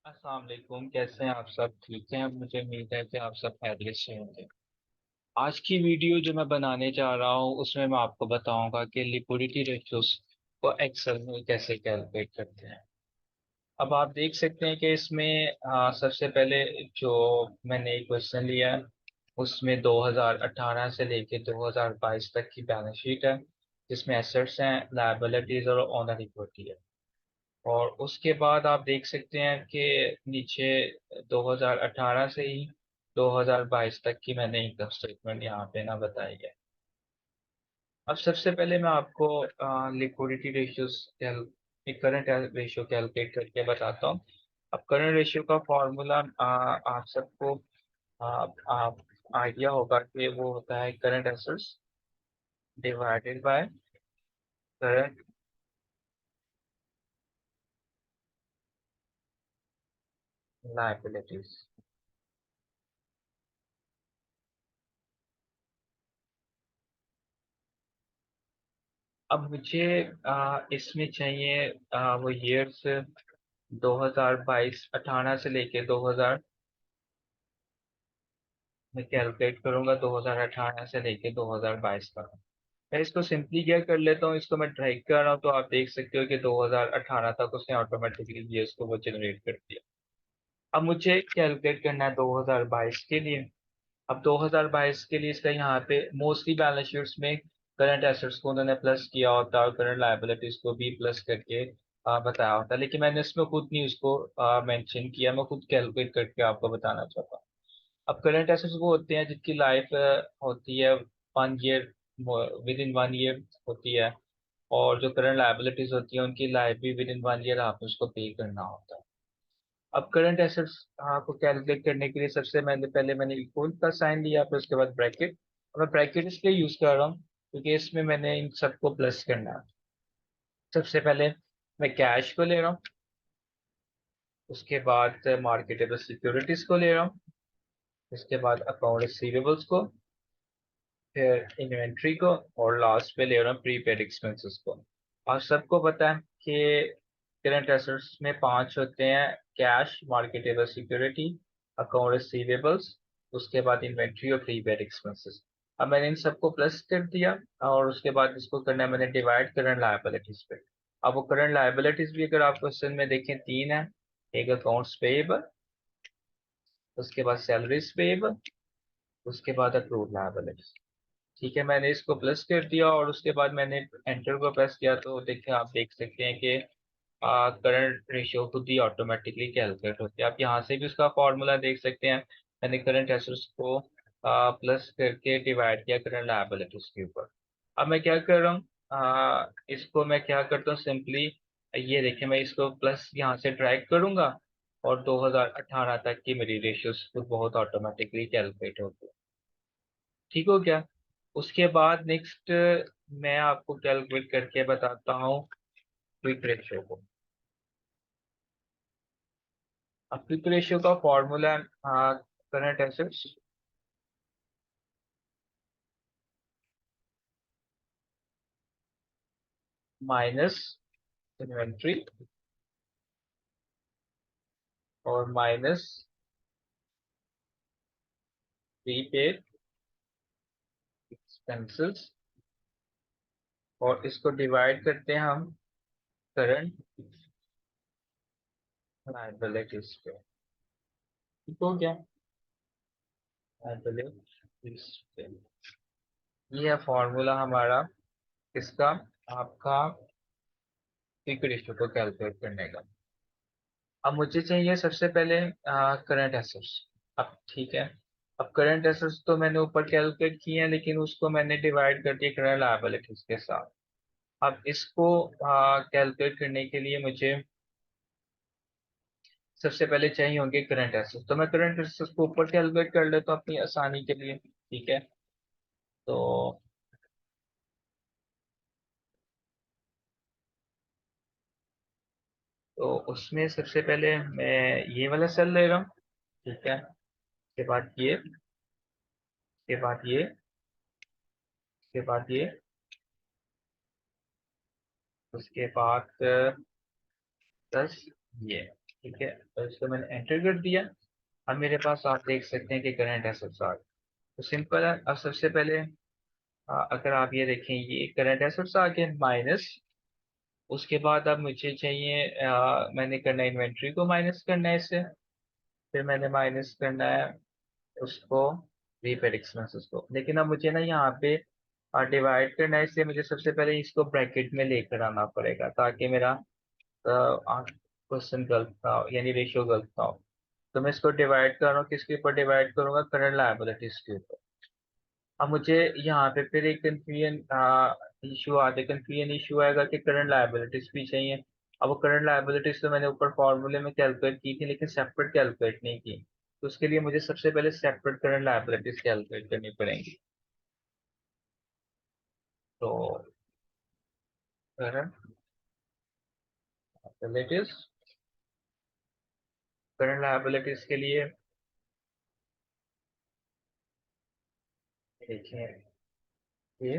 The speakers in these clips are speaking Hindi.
अस्सलाम वालेकुम। कैसे हैं आप? सब ठीक हैं? मुझे उम्मीद है कि आप सब खैरियत से होंगे। आज की वीडियो जो मैं बनाने जा रहा हूँ उसमें मैं आपको बताऊंगा कि लिक्विडिटी रेशियोज को एक्सेल में कैसे कैलकुलेट करते हैं। अब आप देख सकते हैं कि इसमें सबसे पहले जो मैंने एक क्वेश्चन लिया है उसमें 2018 से लेके 2022 तक की बैलेंस शीट है, जिसमें एसेट्स हैं, लायबिलिटीज और ओनर इक्विटी है। और उसके बाद आप देख सकते हैं कि नीचे 2018 से ही 2022 तक की मैंने इनकम स्टेटमेंट यहाँ पे ना बताई है। अब सबसे पहले मैं आपको liquidity ratios current ratio calculate करके बताता हूँ। अब करंट रेशियो का फॉर्मूला आप सबको आप आइडिया होगा कि वो होता है current assets divided by current liabilities. अब मुझे इसमें चाहिए वो ईयर्स 2022 18 से लेके 2000। मैं कैलकुलेट करूंगा 2018 से लेके 2022 तक। मैं इसको सिंपली क्या कर लेता हूँ, इसको मैं ड्रैग कर रहा हूँ तो आप देख सकते हो कि 2018 तक उसने ऑटोमेटिकली ईयर्स को वो जनरेट कर दिया। अब मुझे कैलकुलेट करना है 2022 के लिए। अब 2022 के लिए इसका यहाँ पे मोस्टली बैलेंस शीट्स में करंट एसेट्स को उन्होंने प्लस किया होता है और करंट लायबिलिटीज को भी प्लस करके बताया होता है, लेकिन मैंने इसमें खुद नहीं उसको मेंशन किया। मैं खुद कैलकुलेट करके आपको बताना चाहता हूँ। अब करंट एसेट्स वो होते हैं जिनकी लाइफ होती है 1 ईयर, विद इन 1 ईयर होती है। और जो करंट लायबिलिटीज होती है उनकी लाइफ भी विद इन 1 ईयर आपको उसको पे करना होता है। अब करंट एसेट्स को कैलकुलेट करने के लिए सबसे मैंने इक्वल का साइन लिया, फिर उसके बाद ब्रैकेट। मैं ब्रैकेट इसलिए यूज कर रहा हूँ क्योंकि इसमें मैंने इन सबको प्लस करना है। सबसे पहले मैं कैश को ले रहा हूँ, उसके बाद मार्केटेबल सिक्योरिटीज को ले रहा हूँ, उसके बाद अकाउंट रिसीवेबल्स को, फिर इन्वेंट्री को, और लास्ट पे ले रहा हूँ प्रीपेड एक्सपेंसेस को। आप सबको पता है कि करंट एसेट्स में पांच होते हैं: cash, marketable security, account receivables, उसके बाद इन्वेंट्री और प्रीपेड एक्सपेंसेस। अब मैंने इन सबको प्लस कर दिया और उसके बाद इसको करना है मैंने डिवाइड करंट लायबिलिटीज पे। अब वो करंट लायबिलिटीज भी अगर आप क्वेश्चन में देखें तीन है: एक अकाउंट्स पेएबल, उसके बाद सैलरीज पेएबल, उसके बाद अप्रूव्ड लायबिलिटीज। ठीक है, मैंने इसको प्लस कर दिया और उसके बाद मैंने एंटर को प्रेस किया तो देखिए आप देख सकते हैं कि करंट रेशियो खुद ही ऑटोमेटिकली कैलकुलेट होती है। आप यहाँ से भी उसका फॉर्मूला देख सकते हैं। मैंने करंट एसेट्स को प्लस करके डिवाइड किया करंट लायबिलिटीज के ऊपर। अब मैं क्या कर रहा हूँ, इसको मैं क्या करता हूँ सिंपली, ये देखिए मैं इसको प्लस यहाँ से ड्रैग करूंगा और 2018 तक की मेरी रेशियोज खुद बहुत ऑटोमेटिकली कैलकुलेट होती है। ठीक हो गया? उसके बाद नेक्स्ट मैं आपको कैलकुलेट करके बताता हूँ क्विक रेशियो को। अब क्विक रेशियो का formula current assets minus inventory और माइनस प्रीपेड एक्सपेंसेस, और इसको डिवाइड करते हैं हम करंट लायबिलिटीज पे। ठीक हो गया? लायबिलिटीज पे ये है फॉर्मूला हमारा इसका, आपका क्विक रेशियो को कैलकुलेट करने का। अब मुझे चाहिए सबसे पहले करंट एसेट्स। अब ठीक है, अब करंट एसेट्स तो मैंने ऊपर कैलकुलेट किए हैं लेकिन उसको मैंने डिवाइड कर दिया करंट लायबिलिटीज के साथ। अब इसको कैलकुलेट करने के लिए मुझे सबसे पहले चाहिए होंगे करंट एसेट्स, तो मैं करंट एसेट्स को ऊपर कैलकुलेट कर लेता हूँ अपनी आसानी के लिए। ठीक है, तो उसमें सबसे पहले मैं ये वाला सेल ले रहा हूँ। ठीक है, उसके बाद ये, उसके बाद ये, उसके बाद ये, उसके बाद 10 ये। ठीक है, तो इसको मैंने एंटर कर दिया। अब मेरे पास आप देख सकते हैं कि करंट एसेट्स आ गए। तो सिंपल है। अब सबसे पहले अगर आप ये देखें, ये करंट एसेट्स आ गए माइनस। उसके बाद अब मुझे चाहिए, मैंने करना है इन्वेंट्री को माइनस करना है इससे। फिर मैंने माइनस करना है उसको, प्रीपेड एक्सपेंसेस को। लेकिन अब मुझे ना यहाँ पे डिवाइड करना है, इसलिए मुझे सबसे पहले इसको ब्रैकेट में लेकर आना पड़ेगा ताकि मेरा क्वेश्चन गलत ना हो, यानी रेशियो गलत ना हो। तो मैं इसको डिवाइड कर रहा हूँ, किसके ऊपर डिवाइड करूंगा, करंट लायबिलिटीज के ऊपर। अब मुझे यहाँ पे फिर एक कंफ्यूजन इशू आते कंफ्यूजन इशू आएगा कि करंट लायबिलिटीज भी चाहिए। अब वो करंट लायबिलिटीज तो मैंने ऊपर फॉर्मूले में कैलकुलेट की थी, लेकिन सेपरेट कैलकुलेट नहीं की। तो उसके लिए मुझे सबसे पहले सेपरेट करंट लायबिलिटीज कैलकुलेट करनी पड़ेंगी। तो करंट लायबिलिटीज, करंट लायबिलिटीज के लिए देखिए, ये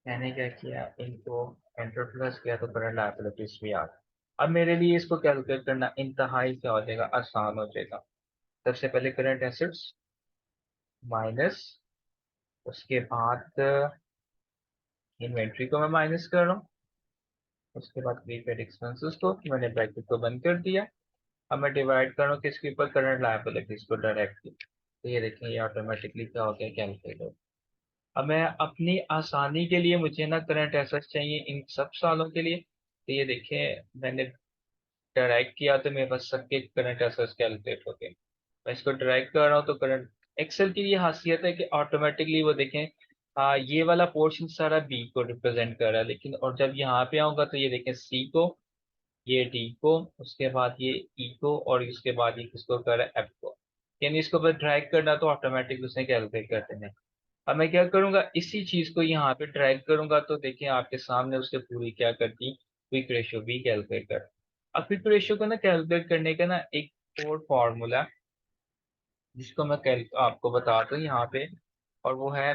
मैंने क्या किया, इनको एंटर प्लस किया तो करंट लायबिलिटीज भी आ गया। अब मेरे लिए इसको कैलकुलेट करना इंतहाई क्या हो जाएगा, आसान हो जाएगा। सबसे पहले करंट एसेट्स माइनस, उसके बाद इन्वेंट्री को मैं माइनस कर रहा हूँ। उसके बाद प्रीपेड एक्सपेंसेस को मैंने ब्रैकेट को बंद कर दिया। अब मैं डिवाइड कर रहा हूँ किसके ऊपर, करंट लायबिलिटीज को डायरेक्टली। तो ये देखें, ये ऑटोमेटिकली क्या हो गया, कैलकुलेट हो। अब मैं अपनी आसानी के लिए, मुझे ना करंट एसेट्स चाहिए इन सब सालों के लिए। तो ये देखें, मैंने ड्रैग किया तो मेरे पास सबके करंट एसेट्स कैलकुलेट हो गए। मैं इसको ड्रैग कर रहा हूँ तो करंट, एक्सेल की ये खासियत है कि ऑटोमेटिकली वो देखें, ये वाला पोर्शन सारा बी को रिप्रेजेंट कर रहा है, लेकिन और जब यहाँ पे आऊंगा तो ये देखें सी को, ये डी को, उसके बाद ये ई को, और इसके बाद ये किसको कर रहा है, एफ को। यानी इसको बस ड्रैग करना तो ऑटोमेटिक उसने कैलकुलेट कर देना है। अब मैं क्या करूंगा, इसी चीज को यहाँ पे ड्रैग करूंगा तो देखिए आपके सामने उसके पूरी क्या करती, क्विक रेशियो भी कैलकुलेट कर। अब क्विक रेशियो को ना कैलकुलेट करने का ना एक और फॉर्मूला, जिसको मैं आपको बताता हूँ यहाँ पे, और वो है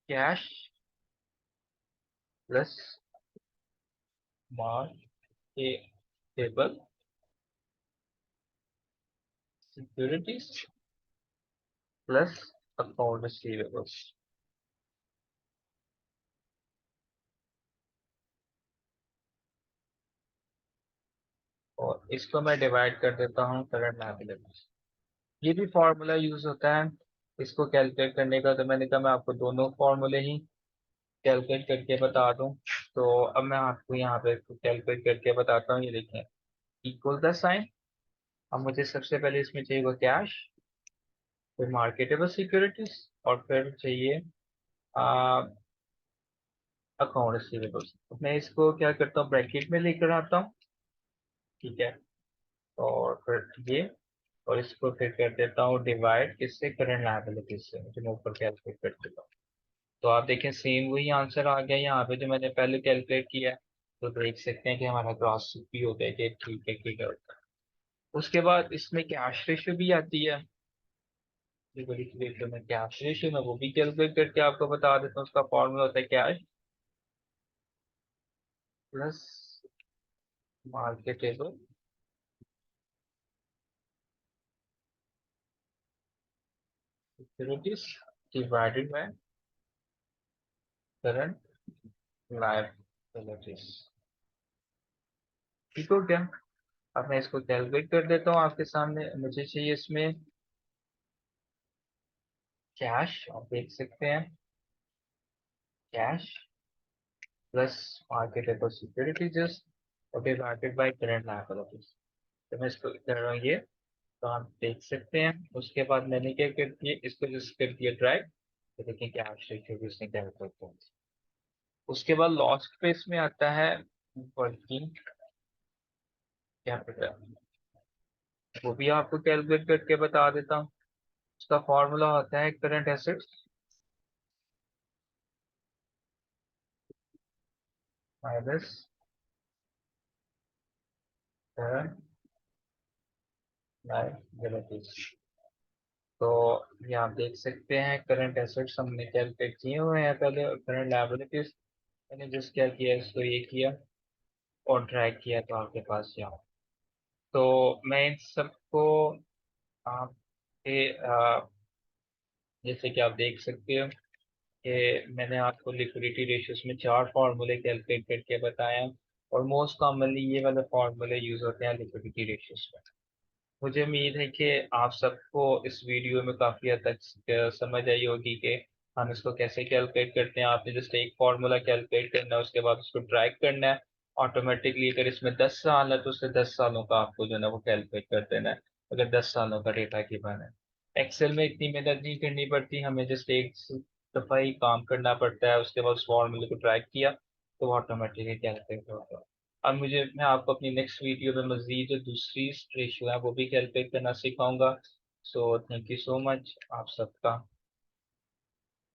cash plus marketable securities plus account receivables. और इसको मैं डिवाइड कर देता हूँ करंट लायबिलिटीज। ये भी फॉर्मूला यूज होता है इसको कैलकुलेट करने का, तो मैंने कहा मैं आपको दोनों फॉर्मूले ही कैलकुलेट करके बता दूं। तो अब मैं आपको यहाँ पे कैलकुलेट करके बताता हूँ। ये देखें, इक्वल द साइन। अब मुझे सबसे पहले इसमें चाहिए वो कैश, फिर मार्केटेबल सिक्योरिटीज, और फिर चाहिए अकाउंट रिसीवेबल्स। मैं इसको क्या करता हूँ, ब्रैकेट में लेकर आता हूँ। ठीक है, और फिर ये, और इसको फिर कर देता हूँ डिवाइड किससे, करंट लायबिलिटीज से, जो मैं ऊपर कैलकुलेट कर देता हूँ। तो आप देखें सेम वही आंसर आ गया यहाँ पे जो मैंने पहले कैलकुलेट किया है। तो देख सकते हैं कि हमारा क्रॉस भी हो गया कि ठीक है, ठीक है। उसके बाद इसमें कैश रेशियो भी आती है। ये बड़ी रेशियो में कैश रेशियो में वो भी कैलकुलेट करके आपको बता देता हूँ। उसका फॉर्मूला होता है cash plus marketable securities divided by current liabilities. ठीक हो गया। अब मैं इसको कैलकुलेट कर देता हूँ आपके सामने। मुझे चाहिए इसमें कैश, आप देख सकते हैं, कैश प्लस मार्केटेबल सिक्योरिटीज और डिवाइडेड बाय करंट लायबिलिटीज। तो मैं इसको कर रहा हूँ ये, तो आप देख सकते हैं। उसके बाद मैंने क्या कर दिया, इसको जस्ट कर दिया ड्रैग। तो देखिए कैश रेशियो भी इसने कैलकुलेट कर दिया। उसके बाद लास्ट पे इसमें आता है वर्किंग कैपिटल, वो भी आपको कैलकुलेट करके बता देता हूँ। उसका फॉर्मूला होता है current assets minus current liabilities. तो ये आप देख सकते हैं, करंट एसेट्स हमने कैलकुलेट किए हुए हैं पहले, और करंट लायबिलिटीज मैंने जस्ट क्या किया, इसको ये किया, और ड्रैग किया तो आपके पास यहाँ। तो मैं इन सबको आपके जैसे कि आप देख सकते हो कि मैंने आपको लिक्विडिटी रेशियोज में चार फार्मूले कैलकुलेट करके बताए हैं, और मोस्ट कॉमनली ये वाले फार्मूले यूज होते हैं लिक्विडिटी रेशियोज में। मुझे उम्मीद है कि आप सबको इस वीडियो में काफ़ी हद तक समझ आई होगी कि हम इसको कैसे कैलकुलेट करते हैं। आपने जस्ट एक फार्मूला कैलकुलेट करना है, उसके बाद उसको ड्रैग करना है ऑटोमेटिकली। अगर इसमें 10 साल है तो उससे 10 सालों का आपको जो है ना वो कैलकुलेट कर देना है, अगर 10 सालों का डेटा गिवन है। एक्सेल में इतनी मेहनत नहीं करनी पड़ती, हमें जस्ट एक दफ़ा ही काम करना पड़ता है, उसके बाद उस फार्मूले को ड्रैग किया तो ऑटोमेटिकली कैलकुलेट होगा। अब मैं आपको अपनी नेक्स्ट वीडियो में मजीद जो दूसरी रेशियो है वो भी कैलकुलेट करना सिखाऊंगा। So thank you so much आप सबका।